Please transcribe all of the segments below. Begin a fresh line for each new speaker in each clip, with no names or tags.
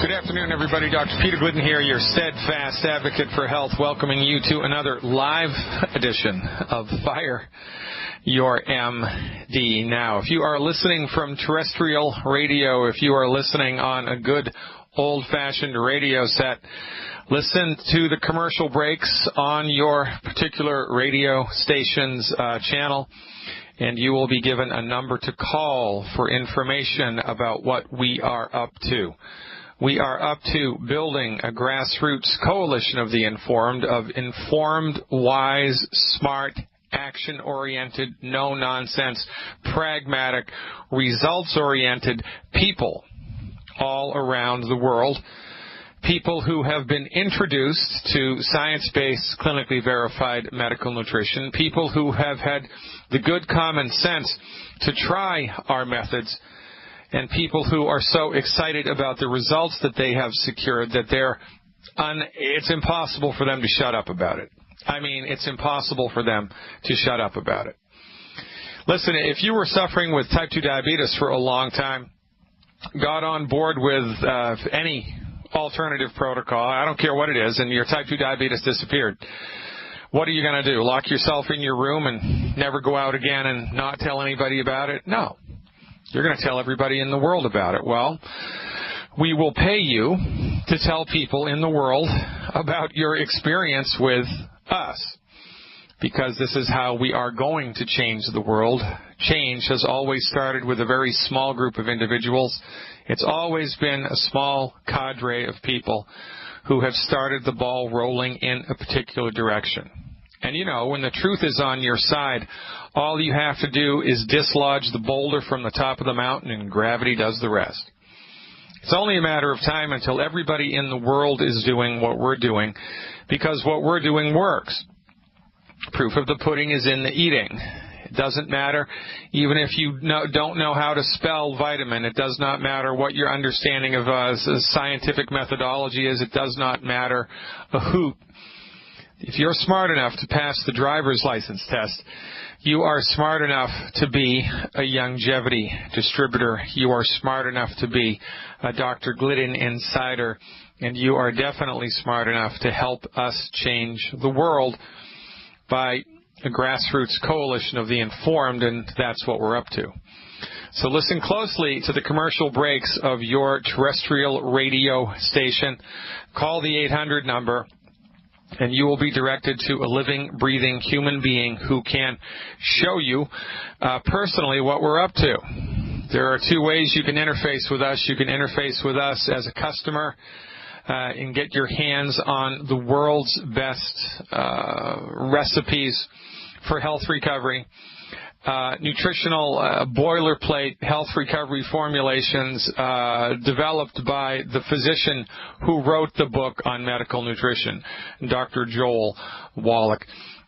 Good afternoon, everybody. Dr. Peter Glidden here, your steadfast advocate for health, welcoming you to another live edition of Fire Your MD. Now, if you are listening from terrestrial radio, if you are listening on a good old-fashioned radio set, listen to the commercial breaks on your particular radio station's channel, and you will be given a number to call for information about what we are up to. We are up to building a grassroots coalition of the informed, wise, smart, action-oriented, no-nonsense, pragmatic, results-oriented people all around the world. People who have been introduced to science-based, clinically verified medical nutrition. People who have had the good common sense to try our methods. And people who are so excited about the results that they have secured that it's impossible for them to shut up about it. I mean, it's impossible for them to shut up about it. Listen, if you were suffering with type 2 diabetes for a long time, got on board with any alternative protocol, I don't care what it is, and your type 2 diabetes disappeared, what are you going to do? Lock yourself in your room and never go out again and not tell anybody about it? No. You're going to tell everybody in the world about it. Well, we will pay you to tell people in the world about your experience with us, because this is how we are going to change the world. Change has always started with a very small group of individuals. It's always been a small cadre of people who have started the ball rolling in a particular direction. And you know, when the truth is on your side, all you have to do is dislodge the boulder from the top of the mountain and gravity does the rest. It's only a matter of time until everybody in the world is doing what we're doing, because what we're doing works. Proof of the pudding is in the eating. It doesn't matter even if you don't know how to spell vitamin. It does not matter what your understanding of scientific methodology is. It does not matter a hoot. If you're smart enough to pass the driver's license test, you are smart enough to be a longevity distributor. You are smart enough to be a Dr. Glidden insider. And you are definitely smart enough to help us change the world by a grassroots coalition of the informed, and that's what we're up to. So listen closely to the commercial breaks of your terrestrial radio station. Call the 800 number. And you will be directed to a living, breathing human being who can show you personally what we're up to. There are two ways you can interface with us. You can interface with us as a customer and get your hands on the world's best recipes for health recovery. Nutritional boilerplate health recovery formulations developed by the physician who wrote the book on medical nutrition, Dr. Joel Wallach.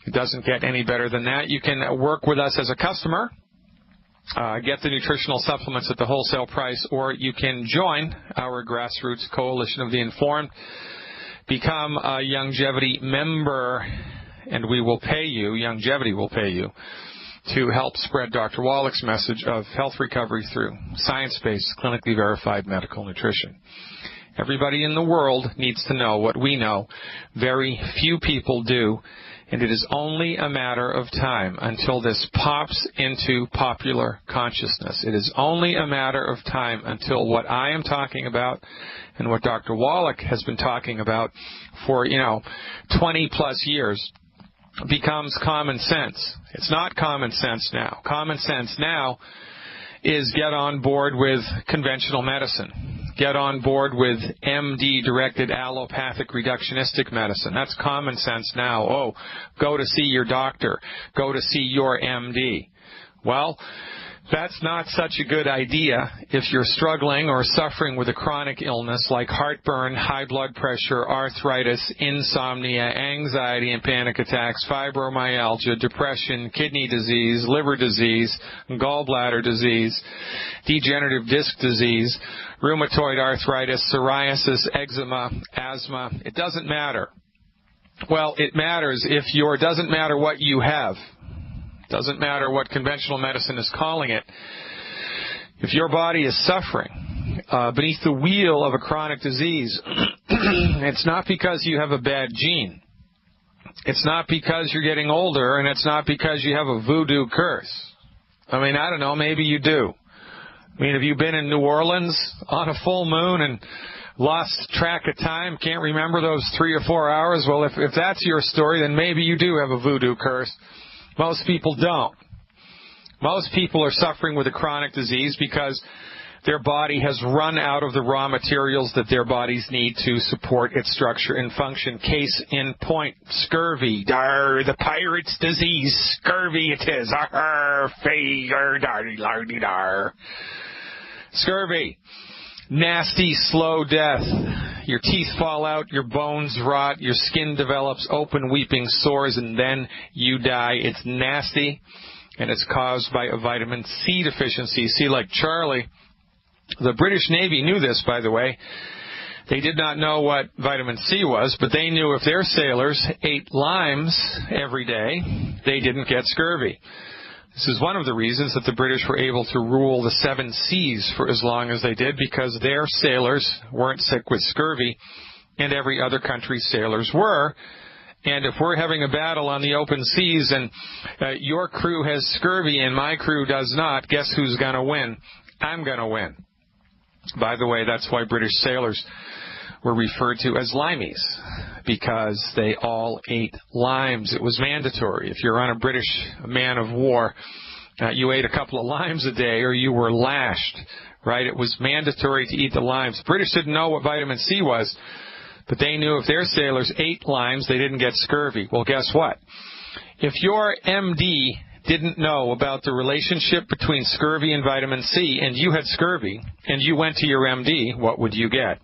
It doesn't get any better than that. You can work with us as a customer, get the nutritional supplements at the wholesale price, or you can join our grassroots coalition of the informed, become a longevity member, and we will pay you, longevity will pay you, to help spread Dr. Wallach's message of health recovery through science-based, clinically verified medical nutrition. Everybody in the world needs to know what we know. Very few people do, and it is only a matter of time until this pops into popular consciousness. It is only a matter of time until what I am talking about and what Dr. Wallach has been talking about for, 20-plus years becomes common sense. It's not common sense now. Common sense now is get on board with conventional medicine. Get on board with MD-directed allopathic reductionistic medicine. That's common sense now. Oh, go to see your doctor. Go to see your MD. Well, that's not such a good idea if you're struggling or suffering with a chronic illness like heartburn, high blood pressure, arthritis, insomnia, anxiety and panic attacks, fibromyalgia, depression, kidney disease, liver disease, gallbladder disease, degenerative disc disease, rheumatoid arthritis, psoriasis, eczema, asthma. It doesn't matter. Well, it matters if doesn't matter what you have. Doesn't matter what conventional medicine is calling it. If your body is suffering beneath the wheel of a chronic disease. It's not because you have a bad gene. It's not because you're getting older, and it's not because you have a voodoo curse. I mean, I don't know, maybe you do. I mean, have you been in New Orleans on a full moon and lost track of time, can't remember those 3 or 4 hours? Well, if that's your story, then maybe you do have a voodoo curse. Most people don't. Most people are suffering with a chronic disease because their body has run out of the raw materials that their bodies need to support its structure and function. Case in point, scurvy. Dar, the pirate's disease. Scurvy it is. Arr, figure, dardy, dar. Scurvy. Nasty, slow death. Your teeth fall out, your bones rot, your skin develops open, weeping sores, and then you die. It's nasty, and it's caused by a vitamin C deficiency. See, like Charlie, the British Navy knew this, by the way. They did not know what vitamin C was, but they knew if their sailors ate limes every day, they didn't get scurvy. This is one of the reasons that the British were able to rule the 7 seas for as long as they did, because their sailors weren't sick with scurvy, and every other country's sailors were. And if we're having a battle on the open seas and your crew has scurvy and my crew does not, guess who's going to win? I'm going to win. By the way, that's why British sailors were referred to as limeys, because they all ate limes. It was mandatory. If you're on a British man of war, you ate a couple of limes a day or you were lashed, right? It was mandatory to eat the limes. British didn't know what vitamin C was, but they knew if their sailors ate limes, they didn't get scurvy. Well, guess what? If your MD didn't know about the relationship between scurvy and vitamin C, and you had scurvy, and you went to your MD, what would you get?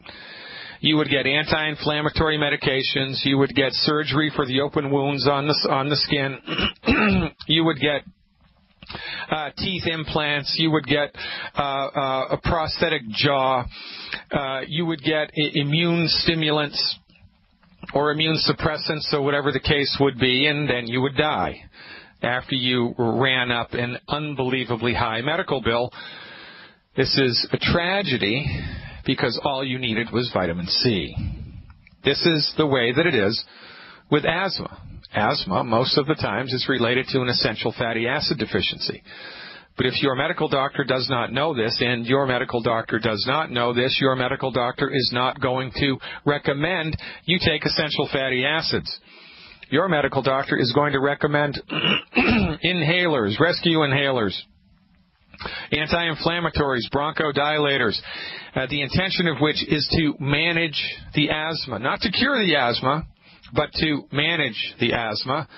You would get anti-inflammatory medications. You would get surgery for the open wounds on the skin. You would get teeth implants. You would get a prosthetic jaw. You would get immune stimulants or immune suppressants, or whatever the case would be, and then you would die after you ran up an unbelievably high medical bill. This is a tragedy because all you needed was vitamin C. This is the way that it is with asthma. Asthma, most of the times, is related to an essential fatty acid deficiency. But if your medical doctor does not know this, and your medical doctor does not know this, your medical doctor is not going to recommend you take essential fatty acids. Your medical doctor is going to recommend inhalers, rescue inhalers, anti-inflammatories, bronchodilators, the intention of which is to manage the asthma. Not to cure the asthma, but to manage the asthma.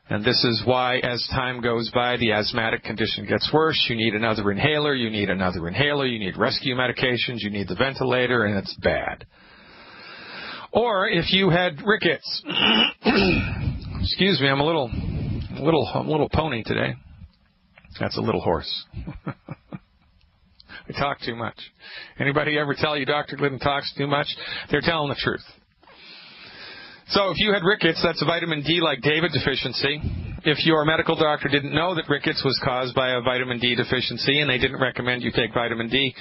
And this is why, as time goes by, the asthmatic condition gets worse. You need another inhaler, you need another inhaler, you need rescue medications, you need the ventilator, and it's bad. Or if you had rickets. Excuse me, I'm a little pony today. That's a little horse. I talk too much. Anybody ever tell you Dr. Glidden talks too much? They're telling the truth. So if you had rickets, that's a vitamin D like David deficiency. If your medical doctor didn't know that rickets was caused by a vitamin D deficiency and they didn't recommend you take vitamin D,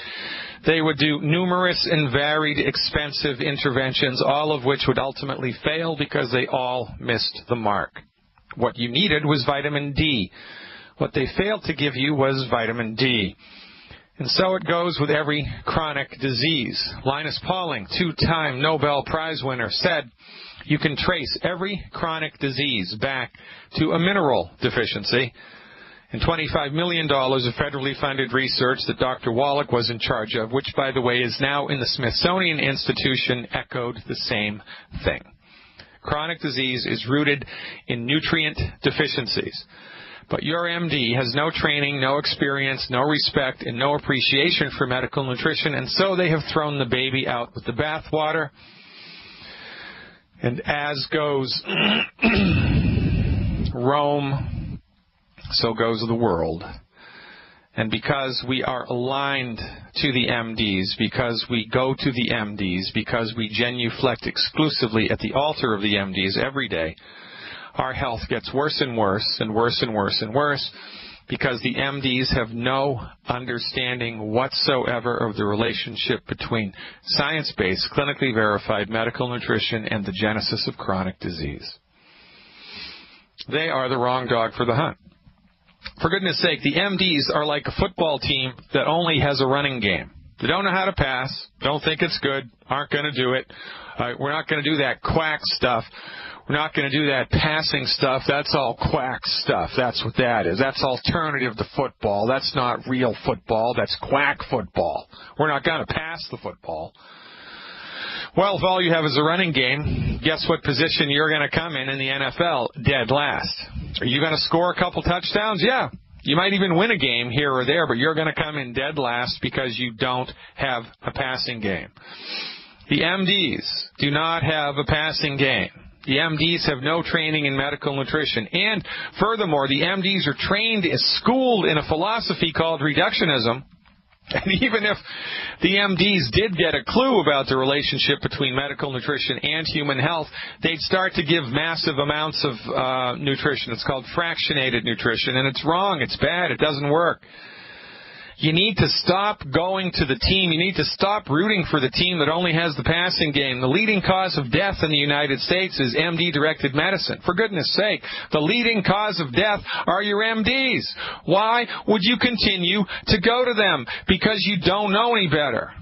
they would do numerous and varied expensive interventions, all of which would ultimately fail because they all missed the mark. What you needed was vitamin D. What they failed to give you was vitamin D. And so it goes with every chronic disease. Linus Pauling, 2-time Nobel Prize winner, said, you can trace every chronic disease back to a mineral deficiency. And $25 million of federally funded research that Dr. Wallach was in charge of, which, by the way, is now in the Smithsonian Institution, echoed the same thing. Chronic disease is rooted in nutrient deficiencies. But your MD has no training, no experience, no respect, and no appreciation for medical nutrition, and so they have thrown the baby out with the bathwater. And as goes Rome, so goes the world. And because we are aligned to the MDs, because we go to the MDs, because we genuflect exclusively at the altar of the MDs every day, our health gets worse and worse and worse and worse and worse. because the MDs have no understanding whatsoever of the relationship between science-based, clinically verified medical nutrition and the genesis of chronic disease. They are the wrong dog for the hunt. For goodness sake, the MDs are like a football team that only has a running game. They don't know how to pass, don't think it's good, aren't going to do it. We're not going to do that quack stuff. We're not going to do that passing stuff. That's all quack stuff. That's what that is. That's alternative to football. That's not real football. That's quack football. We're not going to pass the football. Well, if all you have is a running game, guess what position you're going to come in the NFL? Dead last. Are you going to score a couple touchdowns? Yeah. You might even win a game here or there, but you're going to come in dead last because you don't have a passing game. The MDs do not have a passing game. The MDs have no training in medical nutrition. And furthermore, the MDs are trained, schooled in a philosophy called reductionism. And even if the MDs did get a clue about the relationship between medical nutrition and human health, they'd start to give massive amounts of nutrition. It's called fractionated nutrition, and it's wrong. It's bad. It doesn't work. You need to stop going to the team. You need to stop rooting for the team that only has the passing game. The leading cause of death in the United States is MD-directed medicine. For goodness sake, the leading cause of death are your MDs. Why would you continue to go to them? Because you don't know any better.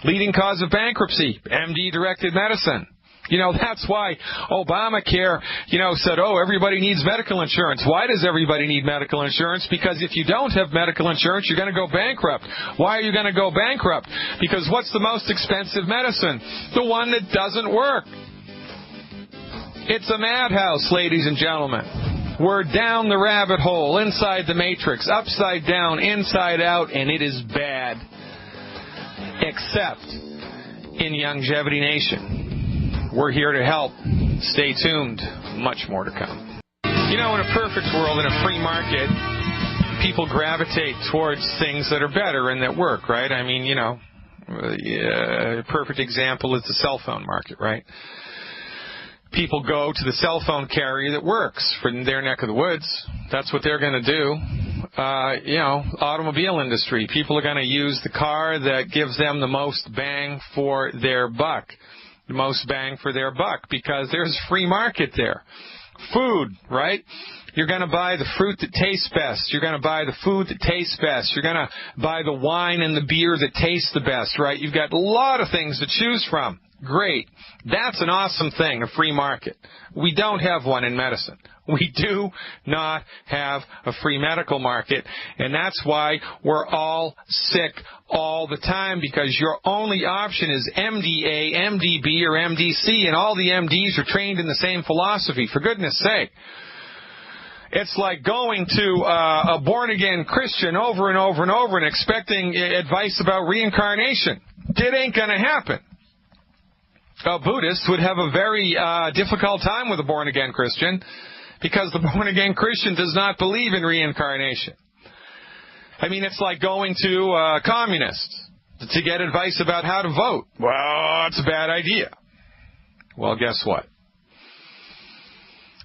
Leading cause of bankruptcy, MD-directed medicine. That's why Obamacare, said, everybody needs medical insurance. Why does everybody need medical insurance? Because if you don't have medical insurance, you're going to go bankrupt. Why are you going to go bankrupt? Because what's the most expensive medicine? The one that doesn't work. It's a madhouse, ladies and gentlemen. We're down the rabbit hole, inside the matrix, upside down, inside out, and it is bad. Except in Longevity Nation. We're here to help. Stay tuned. Much more to come. In a perfect world, in a free market, people gravitate towards things that are better and that work, right? I mean, a perfect example is the cell phone market, right? People go to the cell phone carrier that works for their neck of the woods. That's what they're going to do. Automobile industry. People are going to use the car that gives them the most bang for their buck. The most bang for their buck, because there's free market there. Food, right? You're going to buy the fruit that tastes best. You're going to buy the food that tastes best. You're going to buy the wine and the beer that tastes the best, right? You've got a lot of things to choose from. Great. That's an awesome thing, a free market. We don't have one in medicine. We do not have a free medical market, and that's why we're all sick all the time, because your only option is MDA, MDB, or MDC, and all the MDs are trained in the same philosophy. For goodness sake. It's like going to a born-again Christian over and over and over and expecting advice about reincarnation. It ain't going to happen. A Buddhist would have a very difficult time with a born-again Christian, because the born-again Christian does not believe in reincarnation. I mean, it's like going to a communist to get advice about how to vote. Well, it's a bad idea. Well, guess what?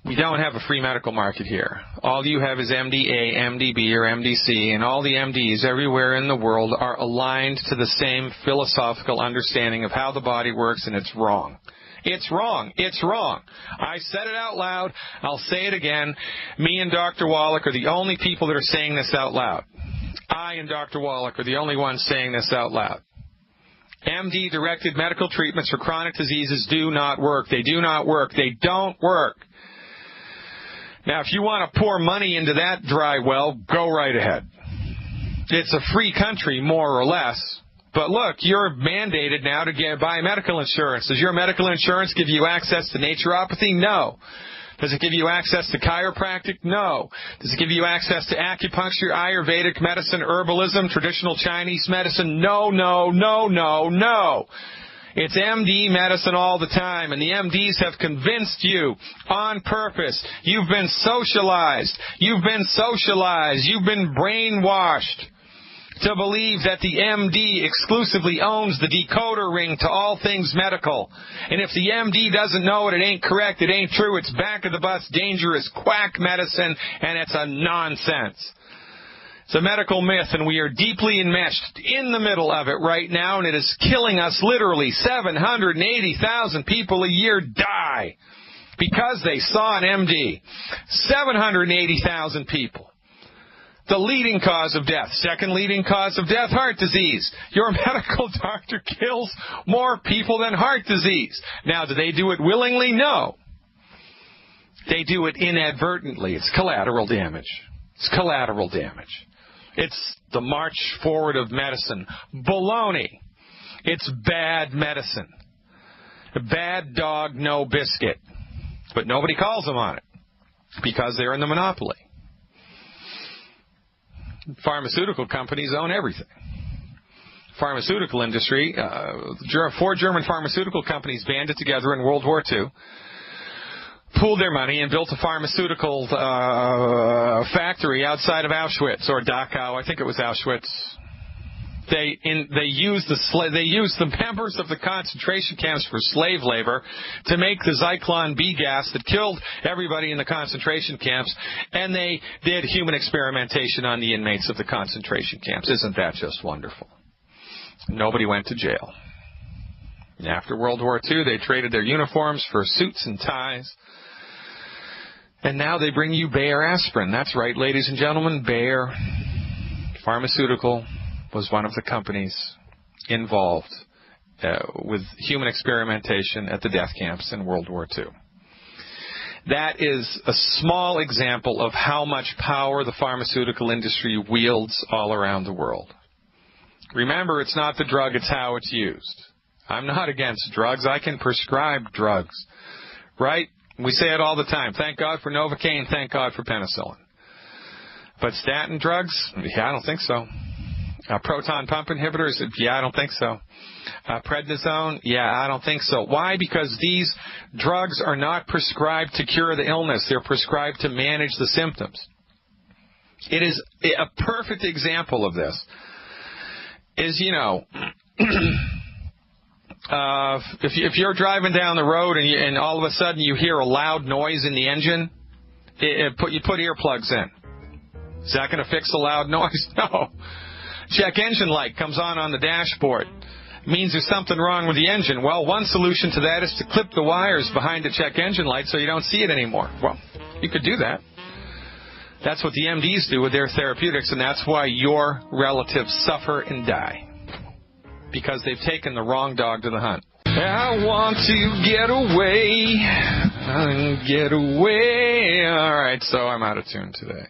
We don't have a free medical market here. All you have is MDA, MDB, or MDC, and all the MDs everywhere in the world are aligned to the same philosophical understanding of how the body works, and it's wrong. It's wrong. It's wrong. I said it out loud. I'll say it again. Me and Dr. Wallach are the only people that are saying this out loud. I and Dr. Wallach are the only ones saying this out loud. MD-directed medical treatments for chronic diseases do not work. They do not work. They don't work. Now, if you want to pour money into that dry well, go right ahead. It's a free country, more or less. But look, you're mandated now to buy medical insurance. Does your medical insurance give you access to naturopathy? No. Does it give you access to chiropractic? No. Does it give you access to acupuncture, Ayurvedic medicine, herbalism, traditional Chinese medicine? No, no, no, no, no. It's MD medicine all the time, and the MDs have convinced you on purpose. You've been socialized. You've been socialized. You've been brainwashed to believe that the MD exclusively owns the decoder ring to all things medical. And if the MD doesn't know it, it ain't correct, it ain't true, it's back of the bus, dangerous quack medicine, and it's a nonsense. It's a medical myth, and we are deeply enmeshed in the middle of it right now, and it is killing us literally. 780,000 people a year die because they saw an MD. 780,000 people. The leading cause of death. Second leading cause of death, heart disease. Your medical doctor kills more people than heart disease. Now, do they do it willingly? No. They do it inadvertently. It's collateral damage. It's collateral damage. It's the march forward of medicine. Baloney. It's bad medicine. A bad dog, no biscuit. But nobody calls them on it because they're in the monopoly. Pharmaceutical companies own everything. Pharmaceutical industry, 4 German pharmaceutical companies banded together in World War II, pooled their money and built a pharmaceutical factory outside of Auschwitz or Dachau. I think it was Auschwitz. They used the members of the concentration camps for slave labor to make the Zyklon B gas that killed everybody in the concentration camps, and they did human experimentation on the inmates of the concentration camps. Isn't that just wonderful? Nobody went to jail. And after World War II, they traded their uniforms for suits and ties. And now they bring you Bayer aspirin. That's right, ladies and gentlemen, Bayer Pharmaceutical was one of the companies involved with human experimentation at the death camps in World War II. That is a small example of how much power the pharmaceutical industry wields all around the world. Remember, it's not the drug, it's how it's used. I'm not against drugs. I can prescribe drugs, right? We say it all the time. Thank God for Novocaine. Thank God for penicillin. But statin drugs? Yeah, I don't think so. Proton pump inhibitors? Yeah, I don't think so. Prednisone? Yeah, I don't think so. Why? Because these drugs are not prescribed to cure the illness. They're prescribed to manage the symptoms. It is a perfect example of this. Is, if you're driving down the road and all of a sudden you hear a loud noise in the engine, you put earplugs in. Is that going to fix the loud noise? No. Check engine light comes on the dashboard. It means there's something wrong with the engine. Well, one solution to that is to clip the wires behind the check engine light so you don't see it anymore. Well, you could do that. That's what the MDs do with their therapeutics, and that's why your relatives suffer and die. Because they've taken the wrong dog to the hunt. I want to get away. Get away. All right, so I'm out of tune today.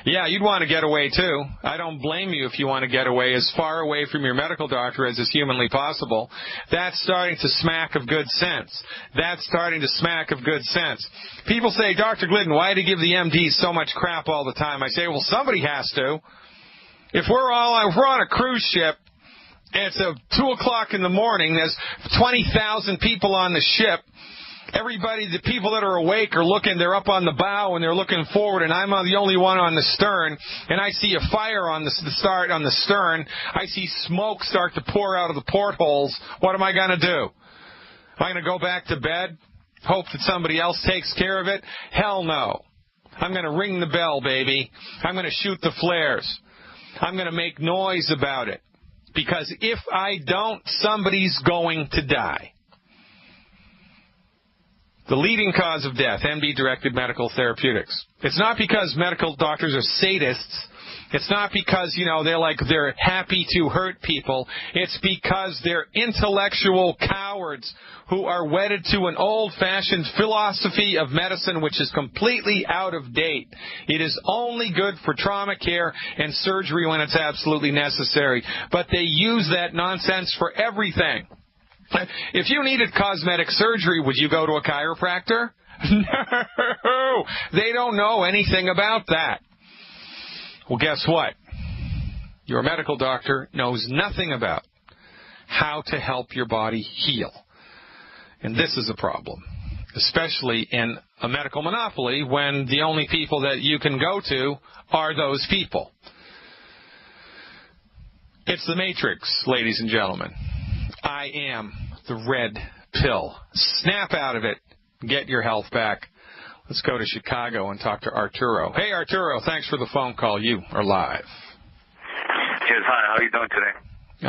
Yeah, you'd want to get away, too. I don't blame you if you want to get away as far away from your medical doctor as is humanly possible. That's starting to smack of good sense. That's starting to smack of good sense. People say, Dr. Glidden, why do you give the MDs so much crap all the time? I say, well, somebody has to. If we're on a cruise ship, and it's 2 o'clock in the morning, there's 20,000 people on the ship. Everybody, the people that are awake are looking, they're up on the bow and they're looking forward, and I'm the only one on the stern, and I see a fire on the stern. I see smoke start to pour out of the portholes. What am I going to do? Am I going to go back to bed? Hope that somebody else takes care of it? Hell no. I'm going to ring the bell, baby. I'm going to shoot the flares. I'm going to make noise about it. Because if I don't, somebody's going to die. The leading cause of death, MD-directed medical therapeutics. It's not because medical doctors are sadists. It's not because, they're happy to hurt people. It's because they're intellectual cowards who are wedded to an old-fashioned philosophy of medicine which is completely out of date. It is only good for trauma care and surgery when it's absolutely necessary. But they use that nonsense for everything. If you needed cosmetic surgery, would you go to a chiropractor? No! They don't know anything about that. Well, guess what? Your medical doctor knows nothing about how to help your body heal. And this is a problem, especially in a medical monopoly when the only people that you can go to are those people. It's the Matrix, ladies and gentlemen. I am the red pill. Snap out of it. Get your health back. Let's go to Chicago and talk to Arturo. Hey, Arturo, thanks for the phone call. You are live.
Yes, hi. How are you doing today?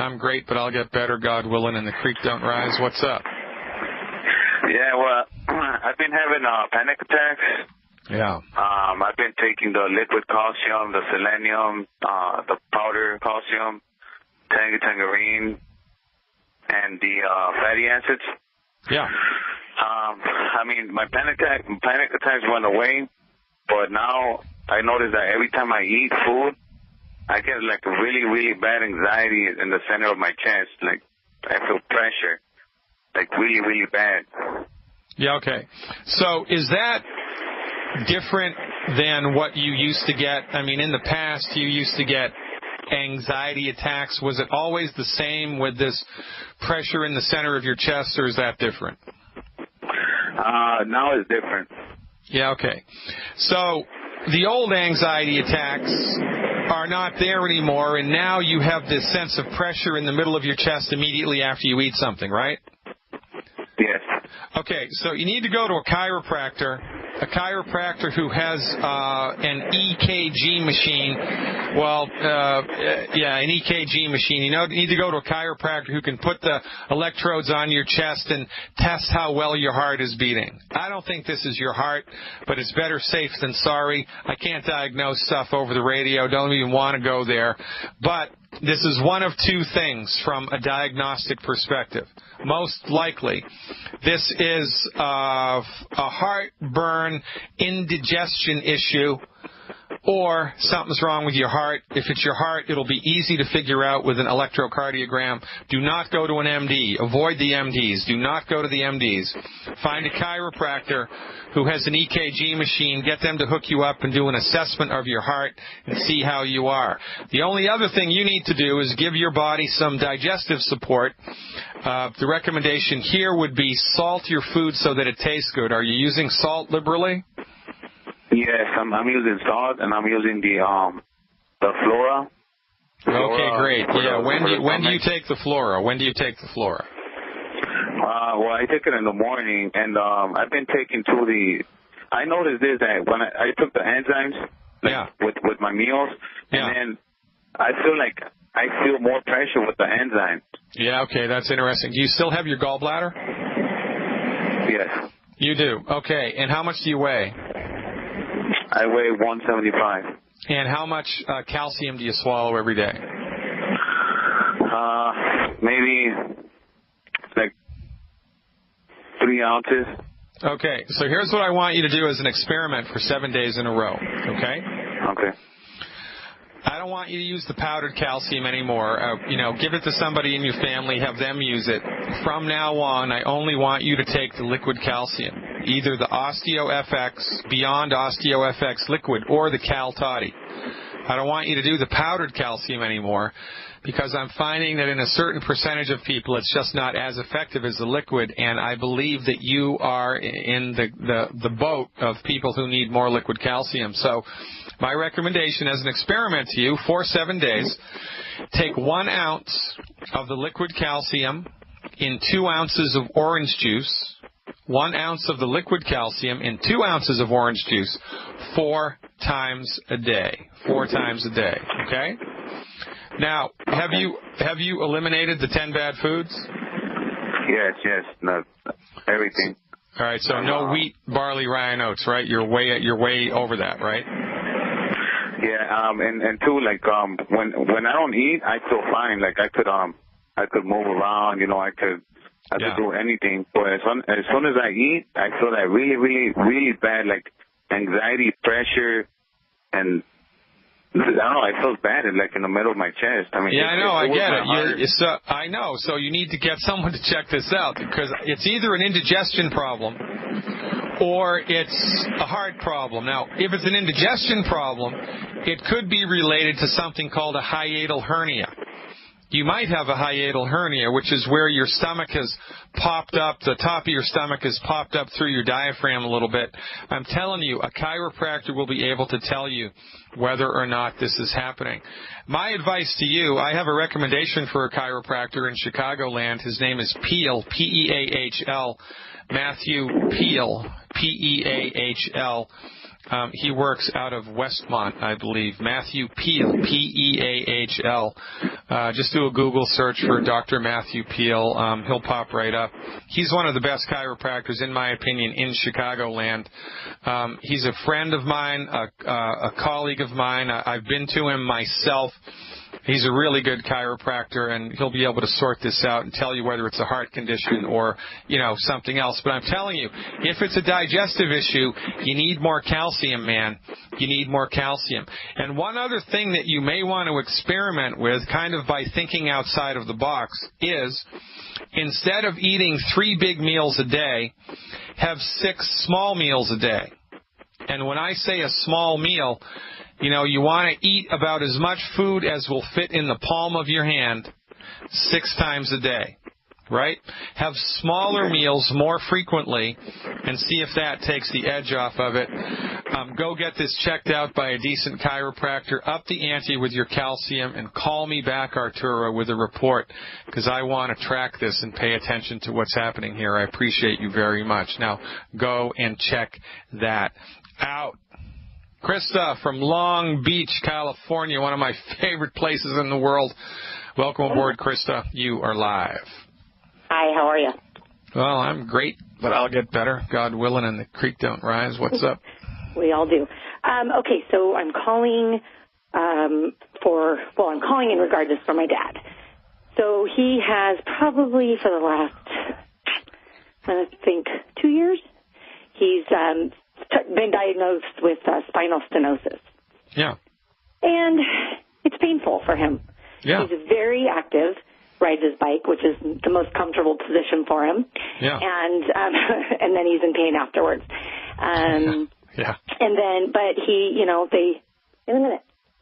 I'm great, but I'll get better, God willing, and the creek don't rise. What's up?
Yeah, well, I've been having panic attacks.
Yeah.
I've been taking the liquid calcium, the selenium, the powder calcium, tangerine, and the fatty acids.
Yeah.
I mean, my panic attacks went away, but now I notice that every time I eat food, I get like a really, really bad anxiety in the center of my chest. Like I feel pressure, like really, really bad.
Yeah, okay. So is that different than what you used to get? I mean, in the past, you used to get anxiety attacks. Was it always the same with this pressure in the center of your chest, or is that different?
Now it's different.
Yeah, okay. So the old anxiety attacks are not there anymore, and now you have this sense of pressure in the middle of your chest immediately after you eat something, right?
Yes.
Okay, so you need to go to a chiropractor who has an EKG machine. Well, an EKG machine. You need to go to a chiropractor who can put the electrodes on your chest and test how well your heart is beating. I don't think this is your heart, but it's better safe than sorry. I can't diagnose stuff over the radio. Don't even want to go there. But this is one of two things from a diagnostic perspective. Most likely, this is a heartburn, indigestion issue, or something's wrong with your heart. If it's your heart, it'll be easy to figure out with an electrocardiogram. Do not go to an MD. Avoid the MDs. Do not go to the MDs. Find a chiropractor who has an EKG machine. Get them to hook you up and do an assessment of your heart and see how you are. The only other thing you need to do is give your body some digestive support. The recommendation here would be salt your food so that it tastes good. Are you using salt liberally?
Yes, I'm using salt, and I'm using the Flora.
Okay, great. Yeah, when do you take the Flora? When do you take the Flora?
Well, I take it in the morning, and I've been taking I noticed this, that when I took the enzymes with my meals, and then I feel more pressure with the enzymes. Yeah,
okay, that's interesting. Do you still have your gallbladder?
Yes.
You do? Okay, and how much do you weigh?
I weigh 175.
And how much calcium do you swallow every day?
Maybe like 3 ounces.
Okay, so here's what I want you to do as an experiment for 7 days in a row, okay?
Okay.
I don't want you to use the powdered calcium anymore. Give it to somebody in your family, have them use it. From now on, I only want you to take the liquid calcium, either the OsteoFX, Beyond OsteoFX liquid, or the Cal Toddy. I don't want you to do the powdered calcium anymore because I'm finding that in a certain percentage of people it's just not as effective as the liquid, and I believe that you are in the boat of people who need more liquid calcium. So my recommendation as an experiment to you, for 7 days, take 1 ounce of the liquid calcium in 2 ounces of orange juice, 1 ounce of the liquid calcium in 2 ounces of orange juice 4 times a day. 4 times a day, okay? Now, have you eliminated the 10 bad foods?
Yes, no, everything.
All right, so no wheat, barley, rye, and oats, right? You're way over that, right?
Yeah, and too, like when I don't eat, I feel fine. Like I could move around, I could do anything. But as soon as I eat, I feel that really, really, really bad, like anxiety, pressure, and I don't know. I feel bad, like in the middle of my chest. I mean,
I know. I get it. I know. So you need to get someone to check this out because it's either an indigestion problem or it's a heart problem. Now, if it's an indigestion problem, it could be related to something called a hiatal hernia. You might have a hiatal hernia, which is where your stomach has popped up, the top of your stomach has popped up through your diaphragm a little bit. I'm telling you, a chiropractor will be able to tell you whether or not this is happening. My advice to you, I have a recommendation for a chiropractor in Chicagoland. His name is Peal, P-E-A-H-L, Matthew Peal, P-E-A-H-L. He works out of Westmont, I believe. Matthew Peel, P-E-A-H-L. Just do a Google search for Dr. Matthew Peel. He'll pop right up. He's one of the best chiropractors, in my opinion, in Chicagoland. He's a friend of mine, a colleague of mine. I've been to him myself. He's a really good chiropractor, and he'll be able to sort this out and tell you whether it's a heart condition or, something else. But I'm telling you, if it's a digestive issue, you need more calcium, man. You need more calcium. And one other thing that you may want to experiment with, kind of by thinking outside of the box, is instead of eating 3 big meals a day, have 6 small meals a day. And when I say a small meal, you want to eat about as much food as will fit in the palm of your hand 6 times a day, right? Have smaller meals more frequently and see if that takes the edge off of it. Go get this checked out by a decent chiropractor. Up the ante with your calcium and call me back, Arturo, with a report, because I want to track this and pay attention to what's happening here. I appreciate you very much. Now, go and check that out. Krista from Long Beach, California, one of my favorite places in the world. Welcome aboard, Krista. You are live.
Hi, how are you?
Well, I'm great, but I'll get better, God willing, and the creek don't rise. What's up?
We all do. Okay, so I'm calling I'm calling in regard to this for my dad. So he has probably for the last, 2 years, he's been diagnosed with spinal stenosis.
Yeah. And
it's painful for him.
Yeah.
He's very active, rides his bike, which is the most comfortable position for him.
Yeah.
And then he's in pain afterwards.
Yeah.
And then, but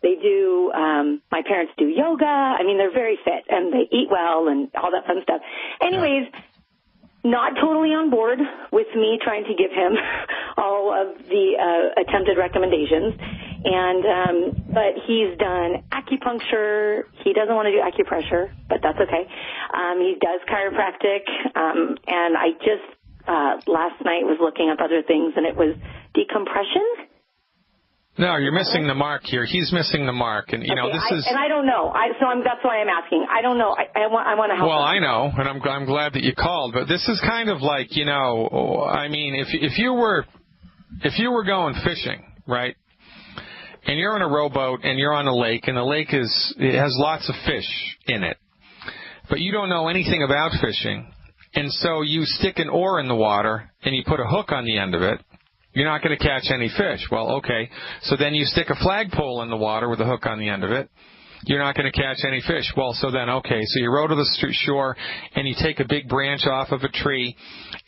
they do, my parents do yoga. I mean, they're very fit and they eat well and all that fun stuff. Anyways, not totally on board with me trying to give him all of the attempted recommendations. But he's done acupuncture. He doesn't want to do acupressure, but that's okay. He does chiropractic. And I just last night was looking up other things, and it was decompression.
No, you're missing the mark here. He's missing the mark, and this is.
And I don't know. That's why I'm asking. I don't know. I want to help.
Well, him. I know, and I'm glad that you called. But this is kind of like I mean, if you were going fishing, right? And you're in a rowboat and you're on a lake, and the lake it has lots of fish in it, but you don't know anything about fishing, and so you stick an oar in the water and you put a hook on the end of it. You're not going to catch any fish. Well, okay. So then you stick a flagpole in the water with a hook on the end of it. You're not going to catch any fish. Well, so then, okay. So you row to the shore and you take a big branch off of a tree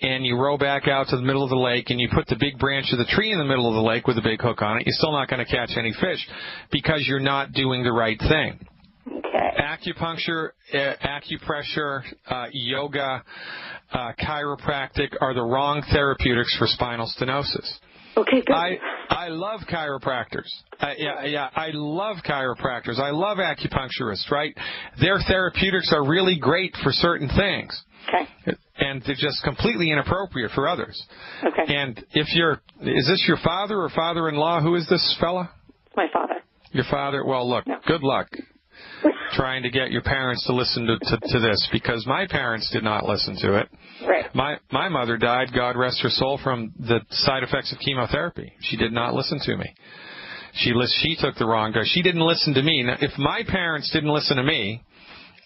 and you row back out to the middle of the lake and you put the big branch of the tree in the middle of the lake with a big hook on it. You're still not going to catch any fish because you're not doing the right thing.
Okay.
Acupuncture, acupressure, yoga, chiropractic are the wrong therapeutics for spinal stenosis.
Okay, good.
I love chiropractors. I love chiropractors. I love acupuncturists, right? Their therapeutics are really great for certain things.
Okay.
And they're just completely inappropriate for others.
Okay.
And is this your father or father-in-law? Who is this fella?
My father.
Your father? Well, look,
no.
Good luck trying to get your parents to listen to this, because my parents did not listen to it.
Right.
My mother died, God rest her soul, from the side effects of chemotherapy. She did not listen to me. She took the wrong guy. She didn't listen to me. Now, if my parents didn't listen to me,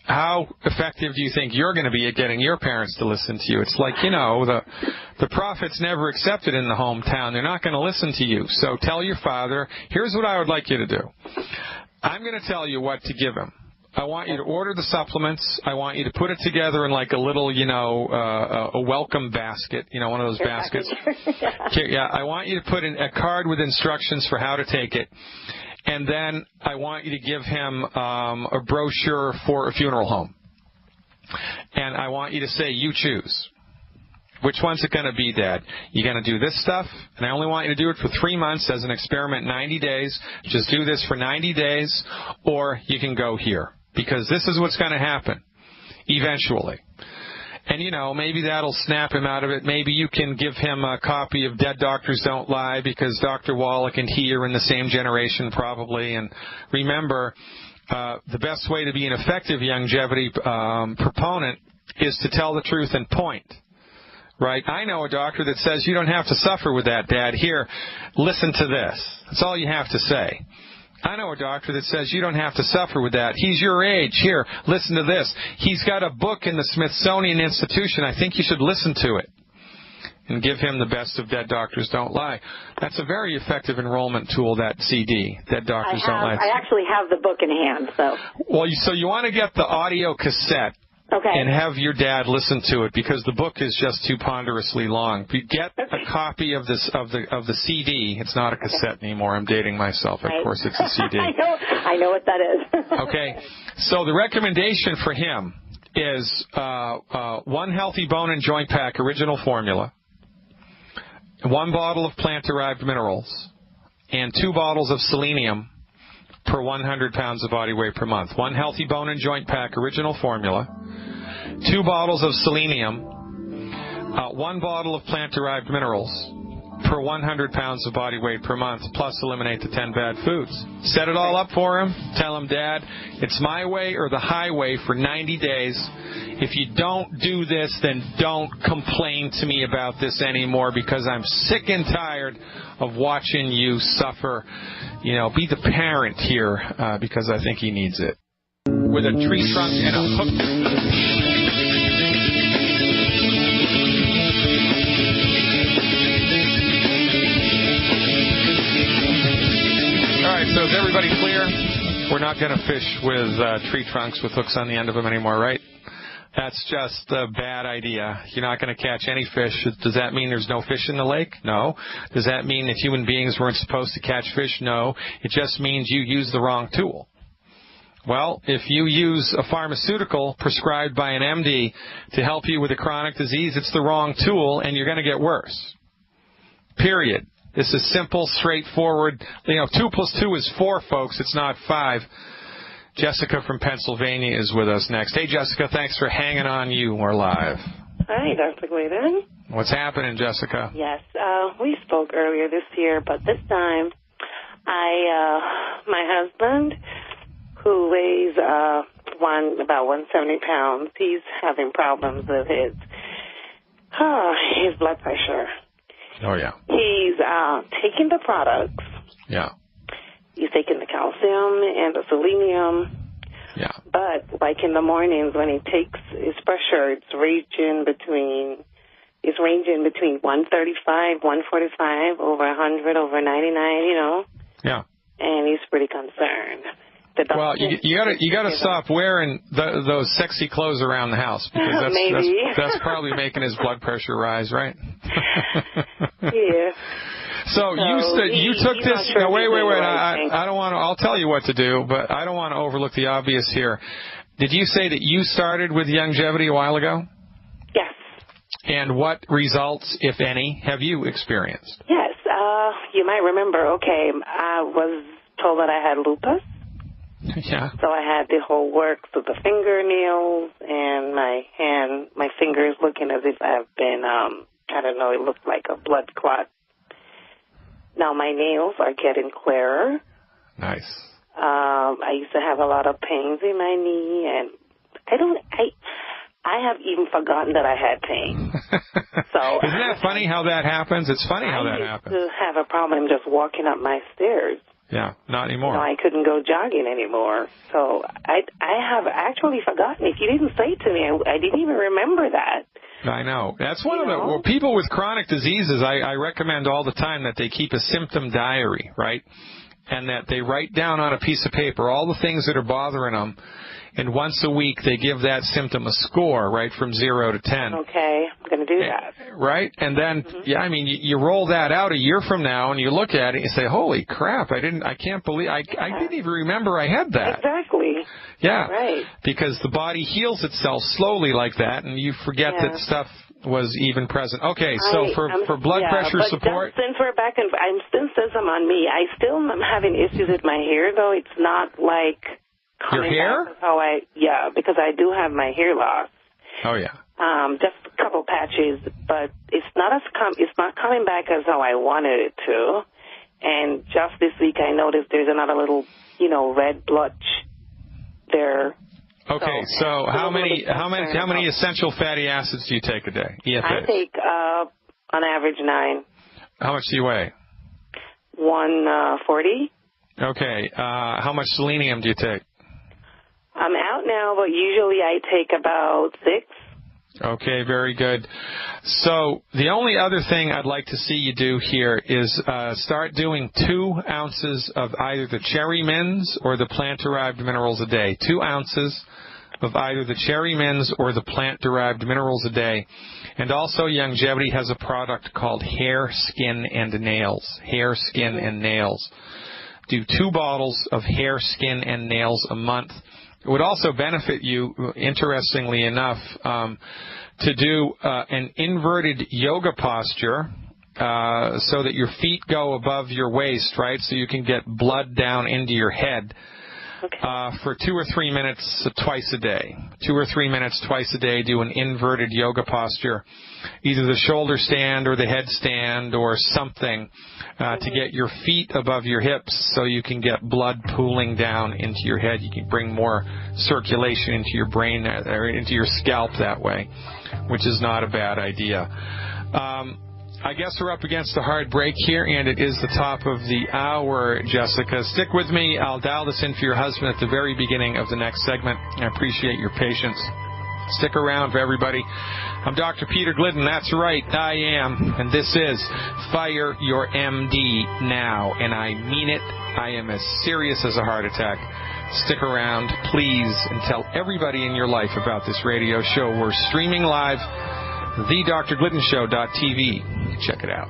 how effective do you think you're going to be at getting your parents to listen to you? It's like, the prophet's never accepted in the hometown. They're not going to listen to you. So tell your father, here's what I would like you to do. I'm going to tell you what to give him. I want you to order the supplements. I want you to put it together in like a little, a welcome basket, one of those baskets. Yeah, I want you to put in a card with instructions for how to take it. And then I want you to give him a brochure for a funeral home. And I want you to say, you choose. Which one's it going to be, Dad? You're going to do this stuff, and I only want you to do it for 3 months as an experiment, 90 days. Just do this for 90 days, or you can go here. Because this is what's going to happen eventually. And, maybe that'll snap him out of it. Maybe you can give him a copy of Dead Doctors Don't Lie, because Dr. Wallach and he are in the same generation probably. And remember, the best way to be an effective longevity proponent is to tell the truth and point. Right? I know a doctor that says you don't have to suffer with that, Dad. Here, listen to this. That's all you have to say. I know a doctor that says you don't have to suffer with that. He's your age. Here, listen to this. He's got a book in the Smithsonian Institution. I think you should listen to it. And give him the best of Dead Doctors Don't Lie. That's a very effective enrollment tool, that CD, Dead Doctors Don't Lie.
I actually have the book in hand, so.
Well, so you want to get the audio cassette.
Okay.
And have your dad listen to it, because the book is just too ponderously long. If you get a copy of the CD, it's not a cassette anymore. I'm dating myself. Of course, it's a CD.
I know what that is.
Okay. So the recommendation for him is 1 healthy bone and joint pack, original formula, 1 bottle of plant-derived minerals, and 2 bottles of selenium per 100 pounds of body weight per month. 1 healthy bone and joint pack, original formula, 2 bottles of selenium, 1 bottle of plant-derived minerals per 100 pounds of body weight per month, plus eliminate the 10 bad foods. Set it all up for him. Tell him, Dad, it's my way or the highway for 90 days. If you don't do this, then don't complain to me about this anymore, because I'm sick and tired of watching you suffer. Be the parent here, because I think he needs it. With a tree trunk and a hook. All right, so is everybody clear? We're not going to fish with tree trunks with hooks on the end of them anymore, right? That's just a bad idea. You're not going to catch any fish. Does that mean there's no fish in the lake? No. Does that mean that human beings weren't supposed to catch fish? No. It just means you used the wrong tool. Well, if you use a pharmaceutical prescribed by an MD to help you with a chronic disease, it's the wrong tool, and you're going to get worse. Period. This is simple, straightforward. 2 + 2 is 4, folks. It's not 5. Jessica from Pennsylvania is with us next. Hey, Jessica, thanks for hanging on. We're live.
Hi, Dr. Glidden.
What's happening, Jessica?
Yes, we spoke earlier this year, but this time my husband, who weighs about 170 pounds, he's having problems with his blood pressure.
Oh, yeah.
He's taking the products.
Yeah.
He's taking the calcium and the selenium.
Yeah.
But like in the mornings when he takes his pressure, it's ranging between 135, 145, over 100, over 99,
Yeah.
And he's pretty concerned.
Well, you gotta stop wearing those sexy clothes around the house, because that's probably making his blood pressure rise, right?
Yeah.
So you took this. No, wait. I don't want to. I'll tell you what to do, but I don't want to overlook the obvious here. Did you say that you started with longevity a while ago?
Yes.
And what results, if any, have you experienced?
Yes. You might remember. Okay, I was told that I had lupus.
Yeah.
So I had the whole works of the fingernails and my fingers looking as if I've been, I don't know, it looked like a blood clot. Now my nails are getting clearer.
Nice.
I used to have a lot of pains in my knee, and I have even forgotten that I had pain. So
isn't that funny how that happens? It's funny how that happens.
I used to have a problem just walking up my stairs.
Yeah, not anymore.
I couldn't go jogging anymore. So I have actually forgotten. If you didn't say it to me, I didn't even remember that.
I know. That's one of the people with chronic diseases. I recommend all the time that they keep a symptom diary, right? And that they write down on a piece of paper all the things that are bothering them. And once a week, they give that symptom a score, right, from 0 to 10.
Okay, I'm going to do that.
Right? And then, you roll that out a year from now, and you look at it and you say, holy crap, I can't believe, I didn't even remember I had that.
Exactly.
Yeah.
Right.
Because the body heals itself slowly like that, and you forget that stuff was even present. Okay, so for blood pressure support.
Since we're back, since I'm on me, I still am having issues with my hair, though. It's not like...
Your hair?
Because I do have my hair loss.
Oh, yeah.
just a couple patches, but it's not coming back as how I wanted it to. And just this week, I noticed there's another little, red blotch there.
Okay, so how many essential fatty acids do you take a day? EFAs?
I take on average 9.
How much do you weigh?
140.
Okay, how much selenium do you take?
I'm out now, but usually I take about 6.
Okay, very good. So the only other thing I'd like to see you do here is start doing 2 ounces of either the cherry mints or the plant-derived minerals a day. 2 ounces of either the cherry mints or the plant-derived minerals a day. And also, Longevity has a product called Hair, Skin, and Nails. Hair, Skin, and Nails. Do 2 bottles of Hair, Skin, and Nails a month. It would also benefit you, interestingly enough, to do an inverted yoga posture so that your feet go above your waist, right, so you can get blood down into your head. Okay. For 2 or 3 minutes twice a day. 2 or 3 minutes twice a day, do an inverted yoga posture, either the shoulder stand or the headstand or something to get your feet above your hips so you can get blood pooling down into your head. You can bring more circulation into your brain or into your scalp that way, which is not a bad idea. I guess we're up against a hard break here, and it is the top of the hour, Jessica. Stick with me. I'll dial this in for your husband at the very beginning of the next segment. I appreciate your patience. Stick around for everybody. I'm Dr. Peter Glidden. That's right, I am. And this is Fire Your MD Now. And I mean it. I am as serious as a heart attack. Stick around, please, and tell everybody in your life about this radio show. We're streaming live, thedrgliddenshow.tv. Check it out.